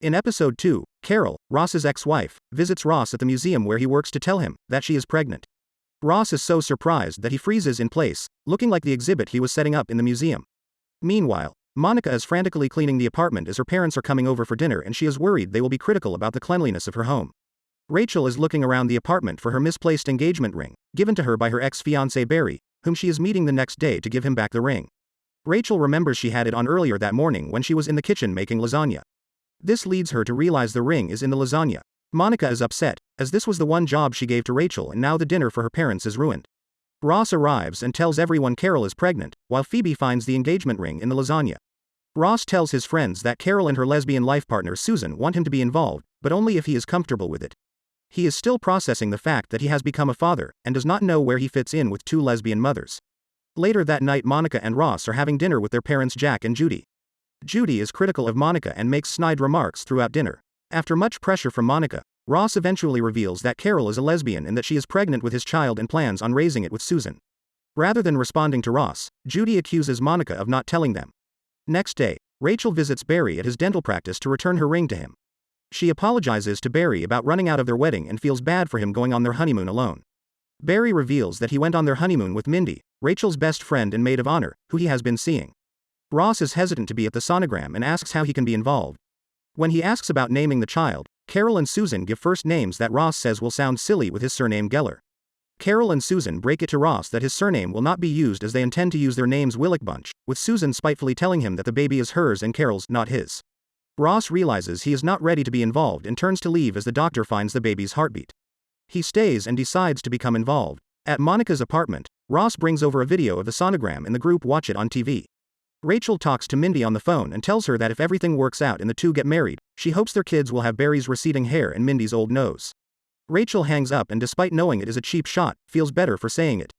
In episode 2, Carol, Ross's ex-wife, visits Ross at the museum where he works to tell him that she is pregnant. Ross is so surprised that he freezes in place, looking like the exhibit he was setting up in the museum. Meanwhile, Monica is frantically cleaning the apartment as her parents are coming over for dinner, and she is worried they will be critical about the cleanliness of her home. Rachel is looking around the apartment for her misplaced engagement ring, given to her by her ex-fiancé Barry, whom she is meeting the next day to give him back the ring. Rachel remembers she had it on earlier that morning when she was in the kitchen making lasagna. This leads her to realize the ring is in the lasagna. Monica is upset, as this was the one job she gave to Rachel and now the dinner for her parents is ruined. Ross arrives and tells everyone Carol is pregnant, while Phoebe finds the engagement ring in the lasagna. Ross tells his friends that Carol and her lesbian life partner Susan want him to be involved, but only if he is comfortable with it. He is still processing the fact that he has become a father, and does not know where he fits in with two lesbian mothers. Later that night, Monica and Ross are having dinner with their parents Jack and Judy. Judy is critical of Monica and makes snide remarks throughout dinner. After much pressure from Monica, Ross eventually reveals that Carol is a lesbian and that she is pregnant with his child and plans on raising it with Susan. Rather than responding to Ross, Judy accuses Monica of not telling them. Next day, Rachel visits Barry at his dental practice to return her ring to him. She apologizes to Barry about running out of their wedding and feels bad for him going on their honeymoon alone. Barry reveals that he went on their honeymoon with Mindy, Rachel's best friend and maid of honor, who he has been seeing. Ross is hesitant to be at the sonogram and asks how he can be involved. When he asks about naming the child, Carol and Susan give first names that Ross says will sound silly with his surname Geller. Carol and Susan break it to Ross that his surname will not be used as they intend to use their names Willickbunch, with Susan spitefully telling him that the baby is hers and Carol's, not his. Ross realizes he is not ready to be involved and turns to leave as the doctor finds the baby's heartbeat. He stays and decides to become involved. At Monica's apartment, Ross brings over a video of the sonogram and the group watch it on TV. Rachel talks to Mindy on the phone and tells her that if everything works out and the two get married, she hopes their kids will have Barry's receding hair and Mindy's old nose. Rachel hangs up and, despite knowing it is a cheap shot, feels better for saying it.